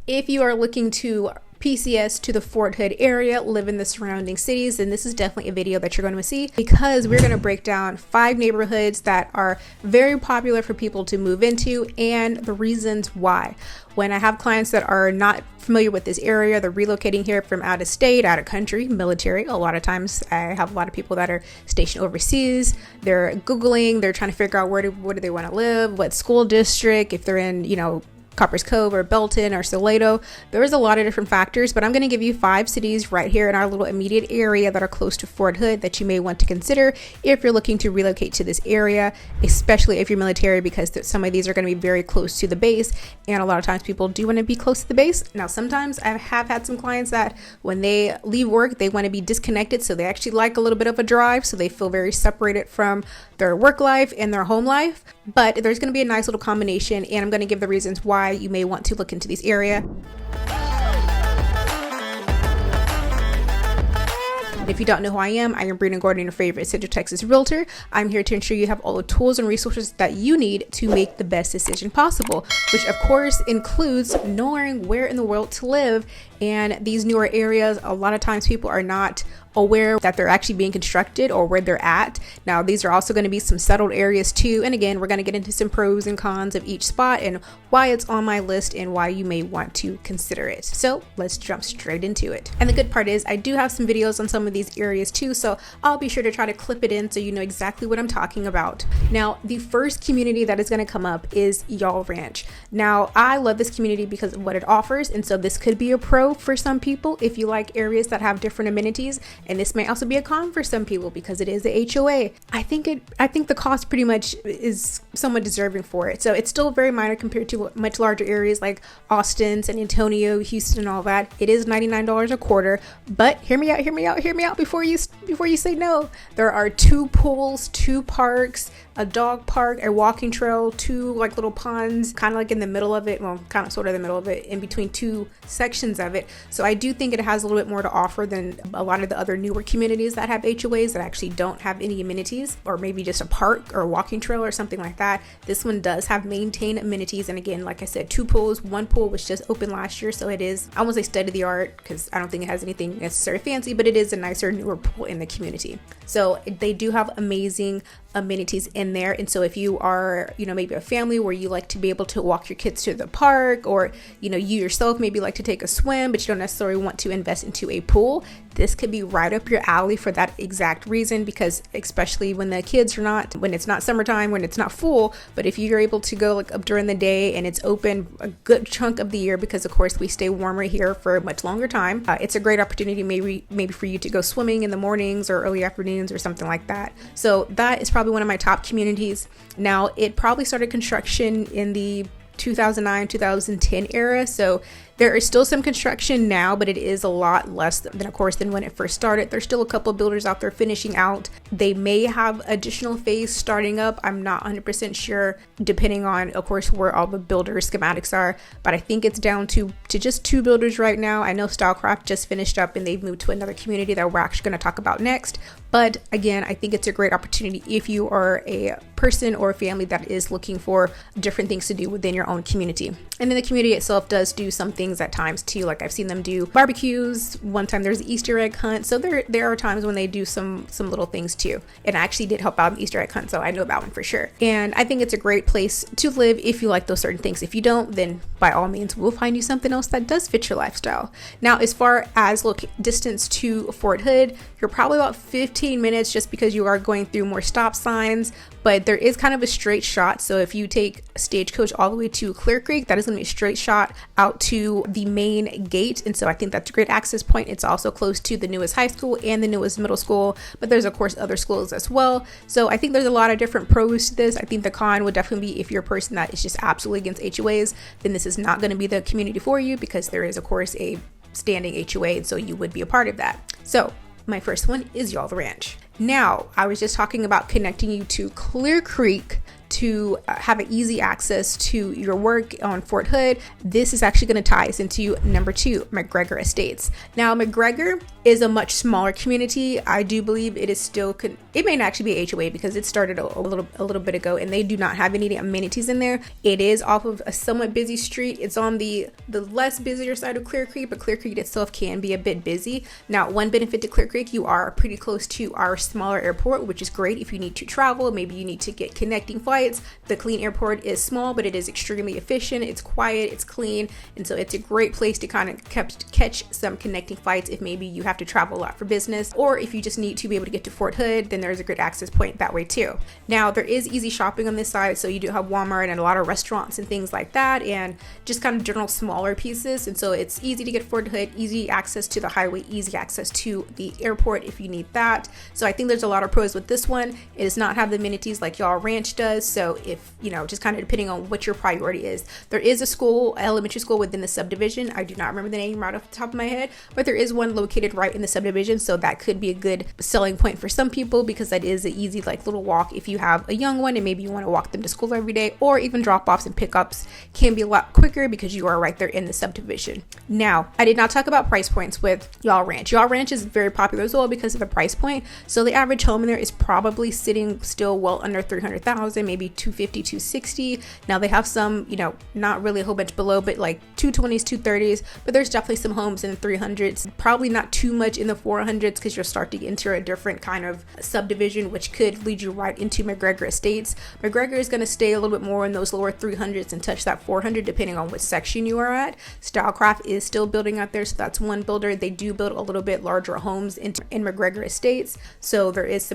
If you are looking to PCS to the Fort Hood area, live in the surrounding cities, then this is definitely a video that you're going to see, because we're going to break down 5 neighborhoods that are very popular for people to move into and the reasons why. When I have clients that are not familiar with this area, they're relocating here from out of state, out of country, military. A lot of times I have a lot of people that are stationed overseas. They're Googling, thhere trying to figure out where do they want to live, what school district, if they're in, Coppers Cove or Belton or Salado. There's a lot of different factors, but I'm going to give you 5 cities right here in our little immediate area that are close to Fort Hood that you may want to consider if you're looking to relocate to this area, especially if you're military, because some of these are going to be very close to the base, and a lot of times people do want to be close to the base. Now, sometimes I have had some clients that when they leave work, they want to be disconnected, so they actually like a little bit of a drive, so they feel very separated from their work life and their home life. But there's going to be a nice little combination, and I'm going to give the reasons why you may want to look into this area. If you don't know who I am Brina Gordon, your favorite Central Texas realtor. I'm here to ensure you have all the tools and resources that you need to make the best decision possible, which of course includes knowing where in the world to live. And these newer areas, a lot of times people are not aware that they're actually being constructed or where they're at. Now, these are also going to be some settled areas too. And again, we're going to get into some pros and cons of each spot and why it's on my list and why you may want to consider it. So let's jump straight into it. And the good part is I do have some videos on some of these areas too, so I'll be sure to try to clip it in so you know exactly what I'm talking about. Now, the first community that is going to come up is Yowell Ranch. Now, I love this community because of what it offers, and so this could be a pro for some people if you like areas that have different amenities, and this may also be a con for some people because it is a HOA. I think the cost pretty much is somewhat deserving for it. So it's still very minor compared to much larger areas like Austin, San Antonio, Houston, and all that. It is $99 a quarter, but hear me out before you say no. There are 2 pools, 2 parks, a dog park, a walking trail, 2 like little ponds, kind of like in the middle of it, well, kind of sort of the middle of it, in between 2 sections of it. So I do think it has a little bit more to offer than a lot of the other newer communities that have HOAs that actually don't have any amenities, or maybe just a park or a walking trail or something like that. This one does have maintained amenities, and again, like I said, 2 pools. 1 pool was just opened last year, so it is, I won't say state of the art because I don't think it has anything necessarily fancy, but it is a nicer, newer pool in the community. So they do have amazing amenities in there. And so if you are, maybe a family where you like to be able to walk your kids to the park, or, you yourself maybe like to take a swim, but you don't necessarily want to invest into a pool, this could be right up your alley for that exact reason, because especially when the kids are not, when it's not summertime, when it's not full, but if you're able to go like up during the day and it's open a good chunk of the year, because of course we stay warmer here for a much longer time, it's a great opportunity maybe for you to go swimming in the mornings or early afternoons or something like that. So that is probably one of my top communities. Now, it probably started construction in the 2009-2010 era, so there is still some construction now, but it is a lot less than, of course, than when it first started. There's still a couple of builders out there finishing out. They may have additional phase starting up. I'm not 100% sure, depending on, of course, where all the builder schematics are, but I think it's down to just 2 builders right now. I know Stylecraft just finished up and they've moved to another community that we're actually going to talk about next. But again, I think it's a great opportunity if you are a person or a family that is looking for different things to do within your own community. And then the community itself does do some things at times too, like I've seen them do barbecues. One time there's an Easter egg hunt, so there are times when they do some little things too. And I actually did help out in the Easter egg hunt, so I know about one for sure. And I think it's a great place to live if you like those certain things. If you don't, then by all means we'll find you something else that does fit your lifestyle. Now, as far as distance to Fort Hood, you're probably about 15 minutes, just because you are going through more stop signs, but there is kind of a straight shot. So if you take Stagecoach all the way to Clear Creek, that is going to be a straight shot out to the main gate. And so I think that's a great access point. It's also close to the newest high school and the newest middle school, but there's of course other schools as well. So I think there's a lot of different pros to this. I think the con would definitely be if you're a person that is just absolutely against HOAs, then this is not going to be the community for you, because there is of course a standing HOA, and so you would be a part of that. So my first one is Yowell Ranch. Now, I was just talking about connecting you to Clear Creek to have an easy access to your work on Fort Hood, this is actually going to tie us into number 2, McGregor Estates. Now, McGregor is a much smaller community. I do believe it is still, it may not actually be HOA because it started a little bit ago, and they do not have any amenities in there. It is off of a somewhat busy street. It's on the less busier side of Clear Creek, but Clear Creek itself can be a bit busy. Now, one benefit to Clear Creek, you are pretty close to our smaller airport, which is great if you need to travel. Maybe you need to get connecting flights. The Killeen airport is small, but it is extremely efficient. It's quiet, it's clean, and so it's a great place to kind of catch some connecting flights if maybe you have to travel a lot for business, or if you just need to be able to get to Fort Hood, then there's a good access point that way too. Now, there is easy shopping on this side, so you do have Walmart and a lot of restaurants and things like that, and just kind of general smaller pieces, and so it's easy to get Fort Hood, easy access to the highway, easy access to the airport if you need that. So I think there's a lot of pros with this one. It does not have the amenities like Yowell Ranch does, so if, just kind of depending on what your priority is. There is a school, elementary school within the subdivision. I do not remember the name right off the top of my head, but there is one located right in the subdivision, so that could be a good selling point for some people because that is an easy little walk if you have a young one and maybe you want to walk them to school every day, or even drop-offs and pickups can be a lot quicker because you are right there in the subdivision. Now, I did not talk about price points with Yowell Ranch. Yowell Ranch is very popular as well because of the price point, so the average home in there is probably sitting still well under $300,000, maybe $250,000, $260,000. Now they have some, not really a whole bunch below, but like $220,000s, $230,000s, but there's definitely some homes in the $300,000s, probably not too much in the $400,000s because you're starting to enter a different kind of subdivision, which could lead you right into McGregor Estates. McGregor is going to stay a little bit more in those lower $300,000s and touch that $400,000 depending on what section you are at. Stylecraft is still building out there, so that's one builder. They do build a little bit larger homes in McGregor Estates, so there is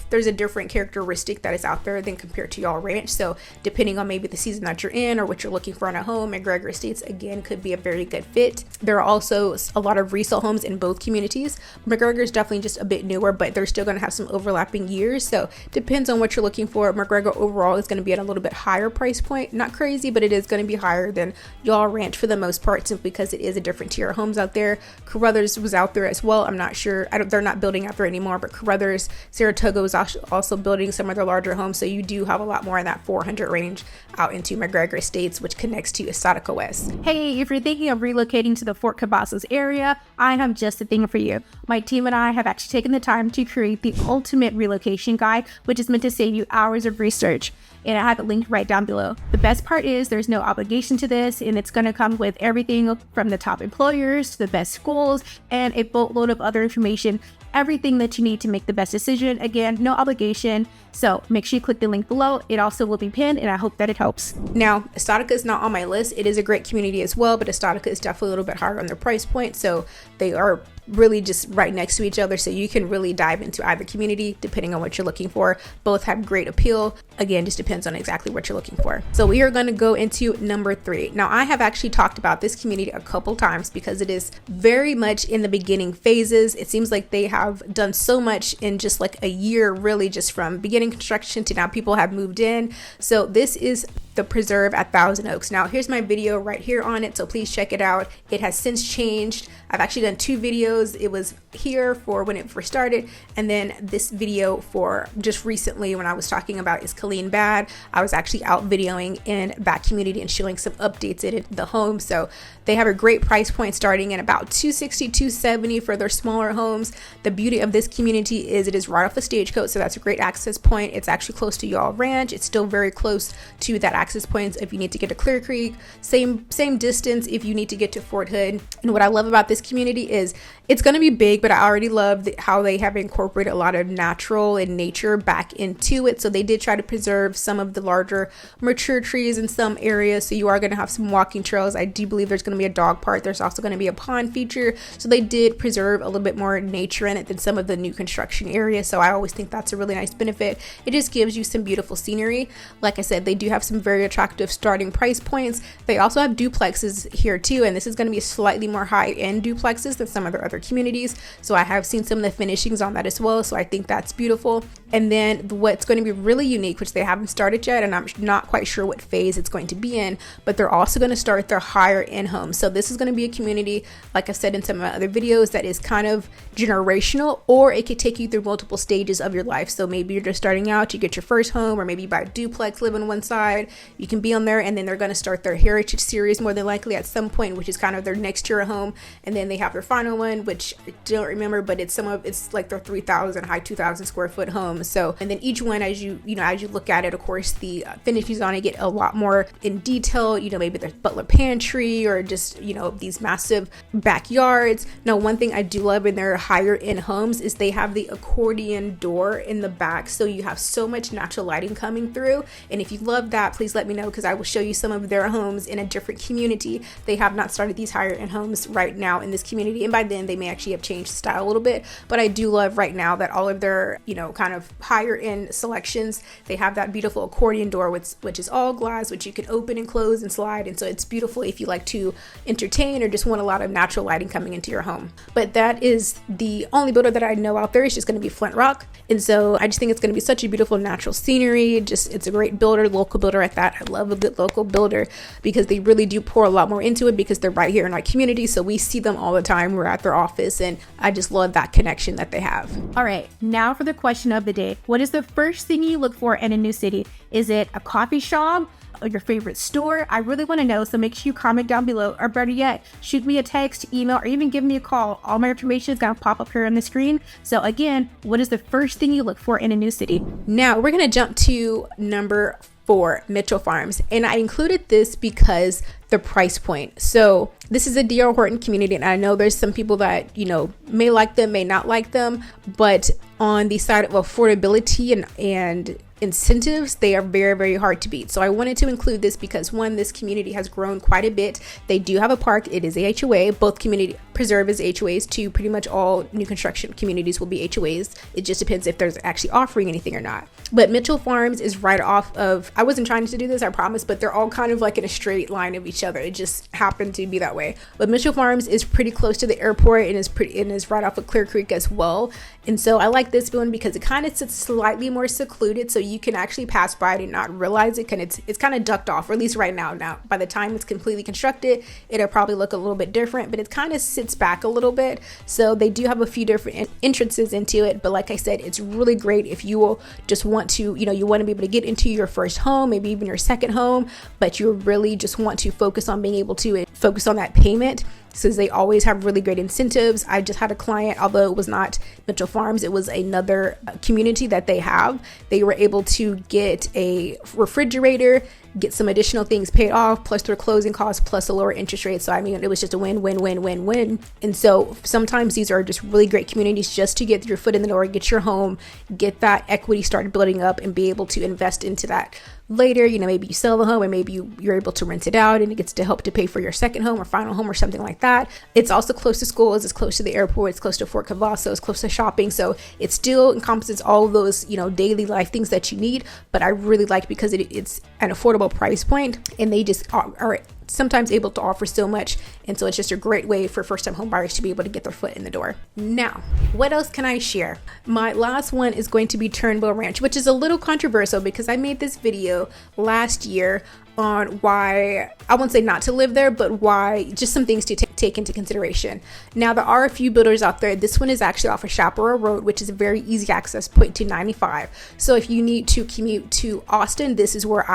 there's a different characteristic that is out there than compared to Yowell Ranch. So depending on maybe the season that you're in or what you're looking for in a home, McGregor Estates again could be a very good fit. There are also a lot of resale homes in both communities. McGregor is definitely just a bit newer, but they're still going to have some overlapping years, so depends on what you're looking for. McGregor overall is going to be at a little bit higher price point, not crazy, but it is going to be higher than Yowell Ranch for the most part, simply because it is a different tier of homes out there. Carruthers was out there as well. I'm not sure, they're not building out there anymore, but Carruthers, Saratoga was also building some of their larger homes, so you do have a lot more in that 400 range out into McGregor Estates, which connects to Estatica West. Hey, if you're thinking of relocating to the Fort Cavazos area, I have just the thing for you. My team and I have actually taken the time to create the ultimate relocation guide, which is meant to save you hours of research. And I have it linked right down below. The best part is there's no obligation to this, and it's going to come with everything from the top employers to the best schools and a boatload of other information, everything that you need to make the best decision. Again, no obligation. So make sure you click the link below. It also will be pinned, and I hope that it helps. Now, Estatica is not on my list. It is a great community as well, but Estatica is definitely a little bit higher on their price point. So they are really just right next to each other, so you can really dive into either community depending on what you're looking for. Both have great appeal. Again, just depends on exactly what you're looking for. So we are going to go into number 3. Now, I have actually talked about this community a couple times because it is very much in the beginning phases. It seems like they have done so much in just like a year, really, just from beginning construction to now people have moved in. So this is the preserve at Thousand Oaks. Now, here's my video right here on it, so please check it out. It has since changed. I've actually done 2 videos. It was here for when it first started, and then this video for just recently when I was talking about is Killeen bad. I was actually out videoing in that community and showing some updates in the home. So they have a great price point starting at about $260, $270 for their smaller homes. The beauty of this community is it is right off the Stagecoach, so that's a great access point. It's actually close to Yowell Ranch. It's still very close to that access points if you need to get to Clear Creek. Same distance if you need to get to Fort Hood. And what I love about this community is it's going to be big, but I already love how they have incorporated a lot of natural and nature back into it. So they did try to preserve some of the larger mature trees in some areas, so you are going to have some walking trails. I do believe there's going to be a dog park. There's also going to be a pond feature, so they did preserve a little bit more nature in it than some of the new construction areas. So I always think that's a really nice benefit. It just gives you some beautiful scenery. Like I said, they do have some very very attractive starting price points. They also have duplexes here too, and this is going to be slightly more high-end duplexes than some of their other communities. So I have seen some of the finishings on that as well, so I think that's beautiful. And then what's going to be really unique, which they haven't started yet, and I'm not quite sure what phase it's going to be in, but they're also going to start their higher end homes. So this is going to be a community, like I said in some of my other videos, that is kind of generational, or it could take you through multiple stages of your life. So maybe you're just starting out, you get your first home, or maybe you buy a duplex, live on one side, you can be on there, and then they're going to start their heritage series more than likely at some point, which is kind of their next year home. And then they have their final one, which I don't remember, but it's like their 3,000 high 2,000 square foot home. So, and then each one, as you look at it, of course, the finishes on it get a lot more in detail. Maybe there's butler pantry, or just these massive backyards. Now, one thing I do love in their higher end homes is they have the accordion door in the back, so you have so much natural lighting coming through. And if you love that, please let me know, because I will show you some of their homes in a different community. They have not started these higher end homes right now in this community, and by then they may actually have changed the style a little bit. But I do love right now that all of their kind of higher end selections, they have that beautiful accordion door, which is all glass, which you can open and close and slide. And so it's beautiful if you like to entertain or just want a lot of natural lighting coming into your home. But that is the only builder that I know out there. It's just going to be Flint Rock. And so I just think it's going to be such a beautiful natural scenery. It's a great builder, local builder at that. I love a good local builder, because they really do pour a lot more into it, because they're right here in our community. So we see them all the time. We're at their office, and I just love that connection that they have. All right, now for the question of the day. What is the first thing you look for in a new city? Is it a coffee shop or your favorite store? I really want to know, so make sure you comment down below, or better yet, shoot me a text, email, or even give me a call. All my information is going to pop up here on the screen. So again, what is the first thing you look for in a new city? Now we're going to jump to number 4, Mitchell Farms, and I included this because the price point. So this is a D.R. Horton community, and I know there's some people that may like them, may not like them, but on the side of affordability and incentives, they are very, very hard to beat. So I wanted to include this because, one, this community has grown quite a bit. They do have a park. It is a HOA. Both community preserve as HOAs too. Pretty much all new construction communities will be HOAs. It just depends if there's actually offering anything or not. But Mitchell Farms is right off of, I wasn't trying to do this, I promise, but they're all kind of like in a straight line of each other. It just happened to be that way. But Mitchell Farms is pretty close to the airport, and is right off of Clear Creek as well. And so I like this one because it kind of sits slightly more secluded, so you can actually pass by it and not realize it. It's kind of ducked off, or at least right now. Now, by the time it's completely constructed, it'll probably look a little bit different, but it kind of sits back a little bit. So they do have a few different entrances into it. But like I said, it's really great if you will just want to, you want to be able to get into your first home, maybe even your second home, but you really just want to focus on being able to focus on that payment. Since they always have really great incentives. I just had a client, although it was not Mitchell Farms, it was another community that they have. They were able to get a refrigerator, get some additional things paid off, plus their closing costs, plus a lower interest rate. So I mean, it was just a win. And so sometimes these are just really great communities just to get your foot in the door, get your home, get that equity started building up, and be able to invest into that later. Maybe you sell the home, and maybe you're able to rent it out, and it gets to help to pay for your second home or final home or something like that. It's also close to schools, it's close to the airport, it's close to Fort Cavazos, close to shopping. So it still encompasses all of those, daily life things that you need. But I really like, because it's an affordable price point, and they just are sometimes able to offer so much. And so it's just a great way for first-time home buyers to be able to get their foot in the door. Now, what else can I share? My last one is going to be Turnbo Ranch, which is a little controversial because I made this video last year on why, I won't say not to live there, but why, just some things to take into consideration. Now, there are a few builders out there. This one is actually off of Chaparral Road, which is a very easy access point to 95. So if you need to commute to Austin, this is where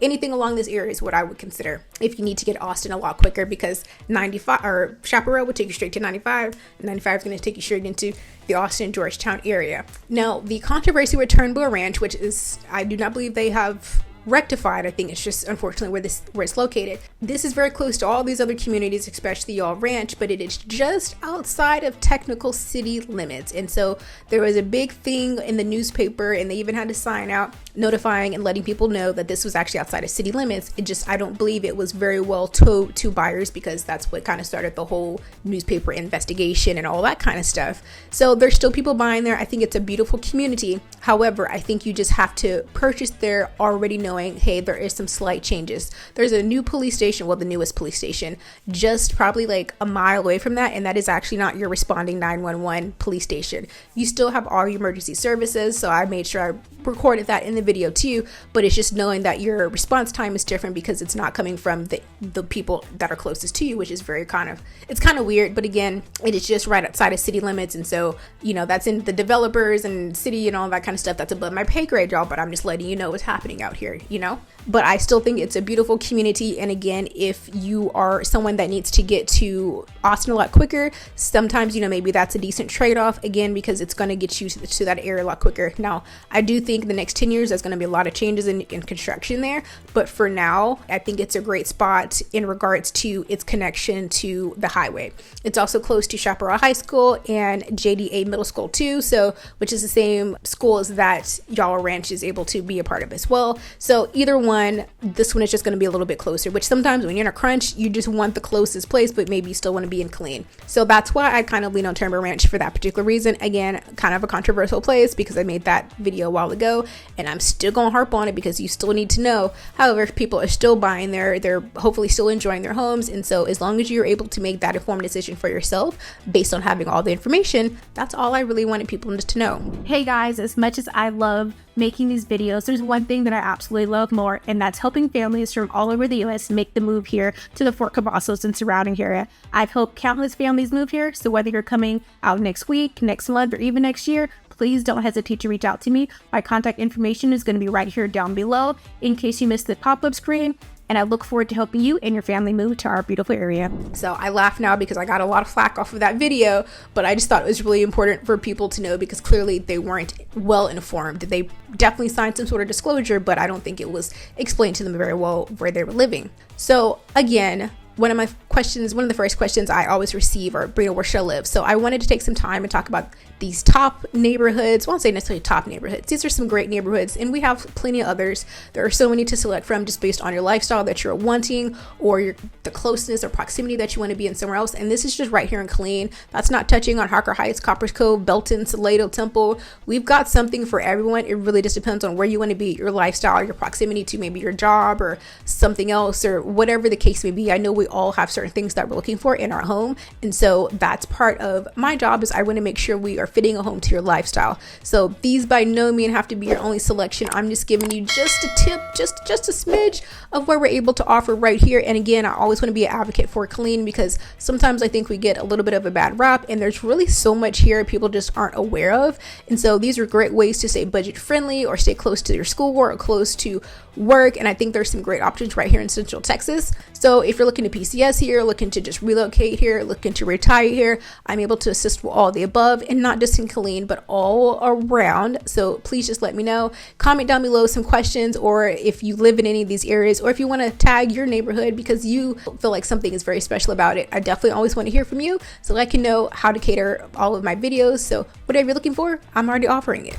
anything along this area is what I would consider. If you need to get to Austin a lot quicker, because 95 or Chaparral would take you straight to 95, and 95 is going to take you straight into the Austin Georgetown area. Now, the controversy with Turnbo Ranch, which is, I do not believe they have rectified. I think it's just unfortunately where it's located. This is very close to all these other communities, especially Yowell Ranch, but it is just outside of technical city limits. And so there was a big thing in the newspaper, and they even had a sign out notifying and letting people know that this was actually outside of city limits. I don't believe it was very well told to buyers, because that's what kind of started the whole newspaper investigation and all that kind of stuff. So there's still people buying there. I think it's a beautiful community. However, I think you just have to purchase there already knowing knowing, hey, there is some slight changes. There's a new police station, well, the newest police station, just probably like a mile away from that, and that is actually not your responding 911 police station. You still have all your emergency services, so I made sure I recorded that in the video too, but it's just knowing that your response time is different because it's not coming from the people that are closest to you, which is it's kind of weird, but again, it is just right outside of city limits, and so, you know, that's in the developers and city and all that kind of stuff. That's above my pay grade, y'all, but I'm just letting you know what's happening out here, you know? But I still think it's a beautiful community, and again, if you are someone that needs to get to Austin a lot quicker, sometimes, you know, maybe that's a decent trade-off, again, because it's going to get you to that area a lot quicker. Now, I do think the next 10 years there's going to be a lot of changes in construction there, but for now, I think it's a great spot in regards to its connection to the highway. It's also close to Chaparral High School and JDA Middle School too, so which is the same schools that Yowell Ranch is able to be a part of as well. So either one, this one is just going to be a little bit closer, which sometimes when you're in a crunch, you just want the closest place, but maybe you still want to be in Killeen. So that's why I kind of lean on Turnbo Ranch for that particular reason. Again, kind of a controversial place because I made that video a while ago, and I'm still going to harp on it because you still need to know. However, people are still buying there, they're hopefully still enjoying their homes, and so as long as you're able to make that informed decision for yourself based on having all the information, that's all I really wanted people to know. Hey guys, as much as I love making these videos, there's one thing that I absolutely love more, and that's helping families from all over the US make the move here to the Fort Cavazos and surrounding area. I've helped countless families move here, so whether you're coming out next week, next month, or even next year, please don't hesitate to reach out to me. My contact information is going to be right here down below in case you missed the pop-up screen, and I look forward to helping you and your family move to our beautiful area. So I laugh now because I got a lot of flack off of that video, but I just thought it was really important for people to know because clearly they weren't well informed. They definitely signed some sort of disclosure, but I don't think it was explained to them very well where they were living. So again, one of the first questions I always receive are, Brina, where should I live? So I wanted to take some time and talk about these top neighborhoods. Well, I won't say necessarily top neighborhoods. These are some great neighborhoods, and we have plenty of others. There are so many to select from just based on your lifestyle that you're wanting, or the closeness or proximity that you want to be in somewhere else. And this is just right here in Killeen. That's not touching on Harker Heights, Coppers Cove, Belton, Salado, Temple. We've got something for everyone. It really just depends on where you want to be, your lifestyle, your proximity to maybe your job or something else, or whatever the case may be. I know we all have certain things that we're looking for in our home, and so that's part of my job, is I want to make sure we are fitting a home to your lifestyle. So these by no means have to be your only selection. I'm just giving you just a tip, just a smidge of where we're able to offer right here. And again, I always want to be an advocate for Killeen because sometimes I think we get a little bit of a bad rap, and there's really so much here people just aren't aware of. And so these are great ways to stay budget friendly or stay close to your school or close to work. And I think there's some great options right here in Central Texas. So if you're looking to PCS here, looking to just relocate here, looking to retire here, I'm able to assist with all the above, and not just in Killeen, but all around. So please just let me know. Comment down below some questions, or if you live in any of these areas, or if you want to tag your neighborhood because you feel like something is very special about it. I definitely always want to hear from you so I can know how to cater all of my videos. So whatever you're looking for, I'm already offering it.